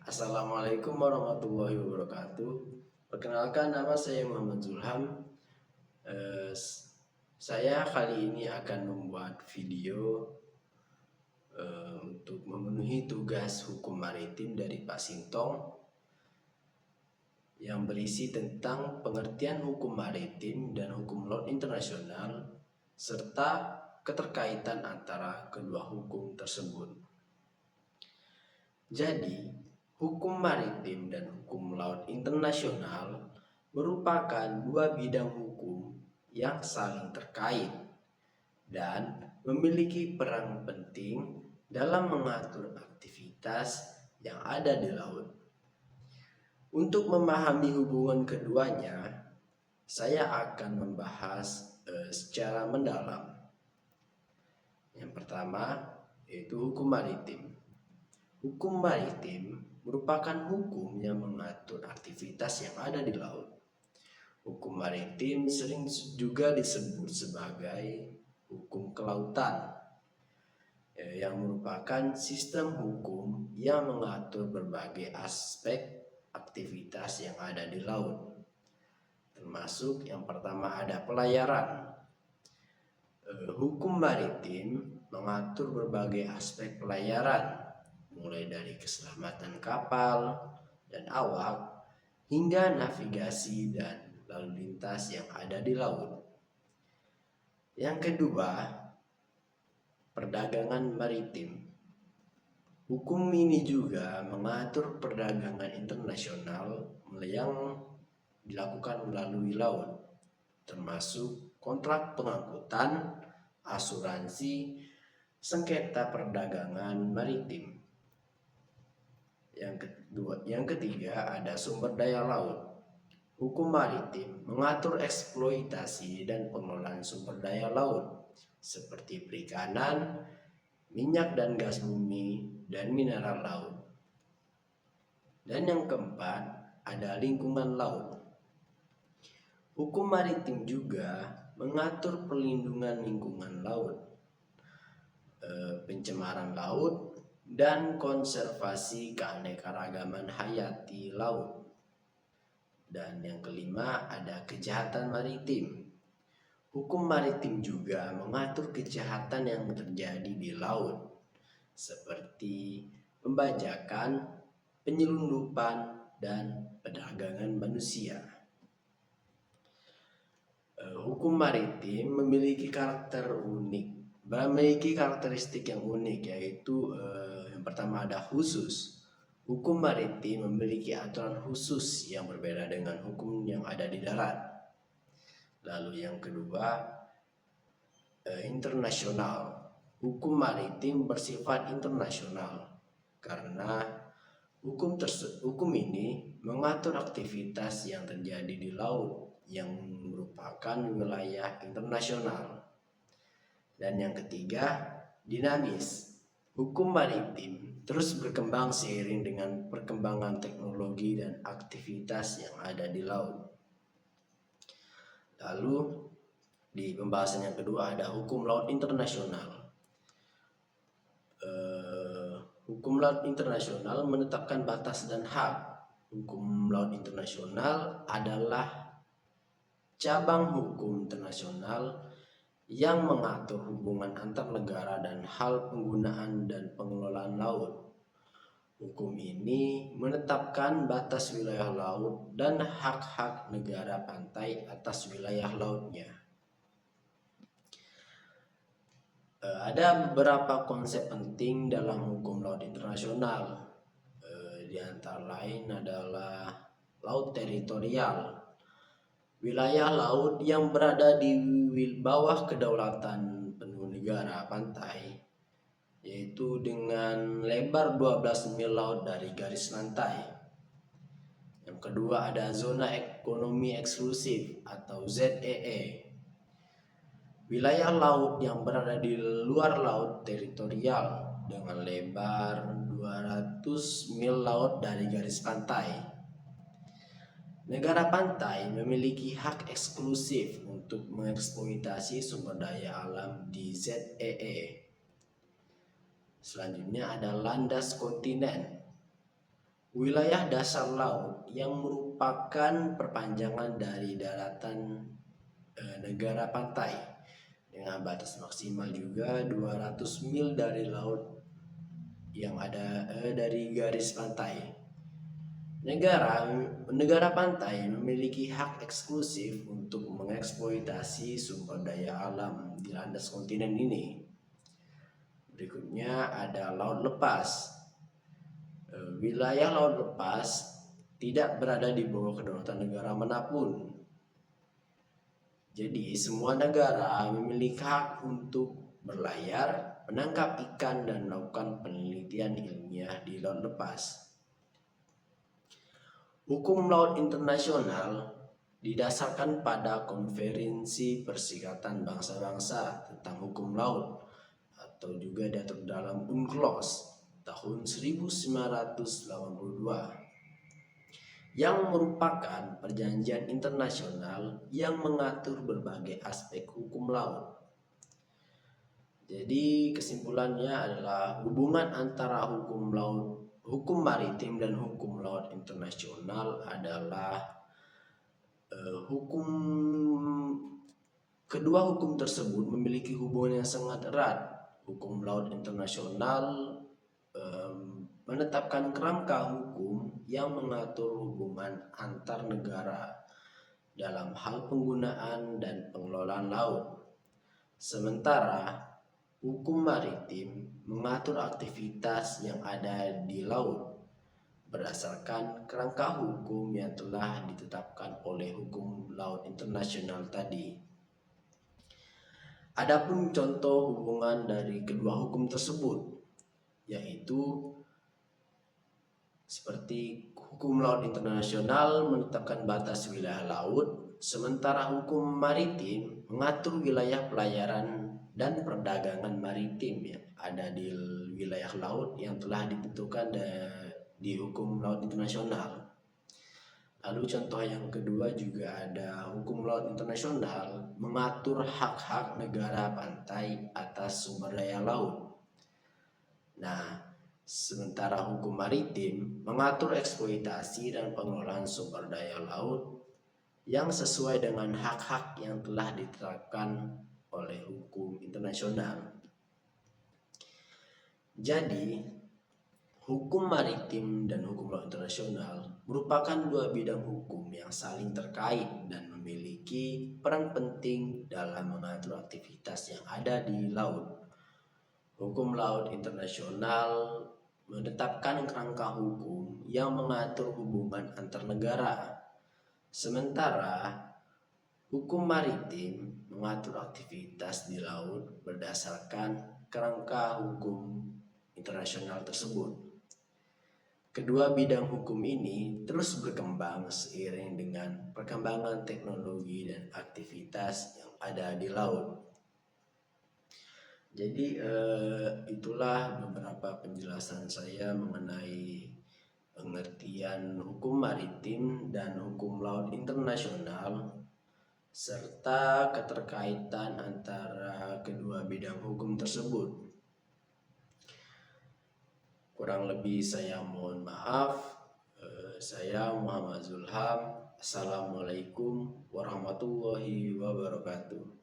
Assalamualaikum warahmatullahi wabarakatuh. Perkenalkan, nama saya Muhammad Zulham. Saya kali ini akan membuat video untuk memenuhi tugas hukum maritim dari Pak Sintong yang berisi tentang pengertian hukum maritim dan hukum laut internasional serta keterkaitan antara kedua hukum tersebut. Jadi, hukum maritim dan hukum laut internasional merupakan dua bidang hukum yang saling terkait dan memiliki peran penting dalam mengatur aktivitas yang ada di laut. Untuk memahami hubungan keduanya, saya akan membahas secara mendalam. Yang pertama yaitu hukum maritim. Hukum maritim merupakan hukum yang mengatur aktivitas yang ada di laut. Hukum maritim sering juga disebut sebagai hukum kelautan, yang merupakan sistem hukum yang mengatur berbagai aspek aktivitas yang ada di laut. Termasuk yang pertama ada pelayaran. Hukum maritim mengatur berbagai aspek pelayaran, mulai dari keselamatan kapal dan awak hingga navigasi dan lalu lintas yang ada di laut. Yang kedua, perdagangan maritim. Hukum ini juga mengatur perdagangan internasional yang dilakukan melalui laut, termasuk kontrak pengangkutan, asuransi, sengketa perdagangan maritim. Yang ketiga ada sumber daya laut. Hukum maritim mengatur eksploitasi dan pengelolaan sumber daya laut seperti perikanan, minyak dan gas bumi, dan mineral laut. Dan yang keempat ada lingkungan laut. Hukum maritim juga mengatur perlindungan lingkungan laut, pencemaran laut, dan konservasi keanekaragaman hayati laut. Dan yang kelima ada kejahatan maritim. Hukum maritim juga mengatur kejahatan yang terjadi di laut, seperti pembajakan, penyelundupan, dan perdagangan manusia. Hukum maritim memiliki karakteristik yang unik, yaitu yang pertama ada khusus. Hukum maritim memiliki aturan khusus yang berbeda dengan hukum yang ada di darat. Lalu yang kedua, internasional. Hukum maritim bersifat internasional karena hukum ini mengatur aktivitas yang terjadi di laut yang merupakan wilayah internasional. Dan yang ketiga, dinamis. Hukum maritim terus berkembang seiring dengan perkembangan teknologi dan aktivitas yang ada di laut. Lalu di pembahasan yang kedua ada hukum laut internasional. Hukum laut internasional menetapkan batas dan hak. Hukum laut internasional adalah cabang hukum internasional yang mengatur hubungan antar negara dan hal penggunaan dan pengelolaan laut. Hukum ini menetapkan batas wilayah laut dan hak-hak negara pantai atas wilayah lautnya. Ada beberapa konsep penting dalam hukum laut internasional. Di antara lain adalah laut teritorial. Wilayah laut yang berada di bawah kedaulatan penuh negara pantai, yaitu dengan lebar 12 mil laut dari garis pantai. Yang kedua ada zona ekonomi eksklusif atau ZEE. Wilayah laut yang berada di luar laut teritorial dengan lebar 200 mil laut dari garis pantai. Negara pantai memiliki hak eksklusif untuk mengeksploitasi sumber daya alam di ZEE. Selanjutnya ada landas kontinen. wilayah dasar laut yang merupakan perpanjangan dari daratan negara pantai dengan batas maksimal juga 200 mil dari laut yang ada dari garis pantai. Negara pantai memiliki hak eksklusif untuk mengeksploitasi sumber daya alam di landas kontinen ini. Berikutnya ada laut lepas. Wilayah laut lepas tidak berada di bawah kedaulatan negara manapun. Jadi semua negara memiliki hak untuk berlayar, menangkap ikan dan melakukan penelitian ilmiah di laut lepas. Hukum laut internasional didasarkan pada Konferensi Perserikatan Bangsa-Bangsa tentang Hukum Laut atau juga diatur dalam UNCLOS tahun 1982 yang merupakan perjanjian internasional yang mengatur berbagai aspek hukum laut. Jadi kesimpulannya adalah hubungan antara hukum maritim dan hukum laut internasional adalah kedua hukum tersebut memiliki hubungan yang sangat erat. Hukum laut internasional menetapkan kerangka hukum yang mengatur hubungan antar negara dalam hal penggunaan dan pengelolaan laut. Sementara hukum maritim mengatur aktivitas yang ada di laut berdasarkan kerangka hukum yang telah ditetapkan oleh hukum laut internasional tadi. Adapun contoh hubungan dari kedua hukum tersebut, yaitu seperti hukum laut internasional menetapkan batas wilayah laut, sementara hukum maritim mengatur wilayah pelayaran dan perdagangan maritim yang ada di wilayah laut yang telah ditentukan di hukum laut internasional. Lalu contoh yang kedua juga ada hukum laut internasional mengatur hak-hak negara pantai atas sumber daya laut. Nah, sementara hukum maritim mengatur eksploitasi dan pengelolaan sumber daya laut yang sesuai dengan hak-hak yang telah ditetapkan oleh hukum internasional. Jadi, hukum maritim dan hukum laut internasional merupakan dua bidang hukum yang saling terkait dan memiliki peran penting dalam mengatur aktivitas yang ada di laut. Hukum laut internasional menetapkan kerangka hukum yang mengatur hubungan antar negara. Sementara hukum maritim mengatur aktivitas di laut berdasarkan kerangka hukum internasional tersebut. Kedua bidang hukum ini terus berkembang seiring dengan perkembangan teknologi dan aktivitas yang ada di laut. Jadi itulah beberapa penjelasan saya mengenai pengertian hukum maritim dan hukum laut internasional serta keterkaitan antara kedua bidang hukum tersebut. Kurang lebih saya mohon maaf. Saya Muhammad Zulham. Assalamualaikum warahmatullahi wabarakatuh.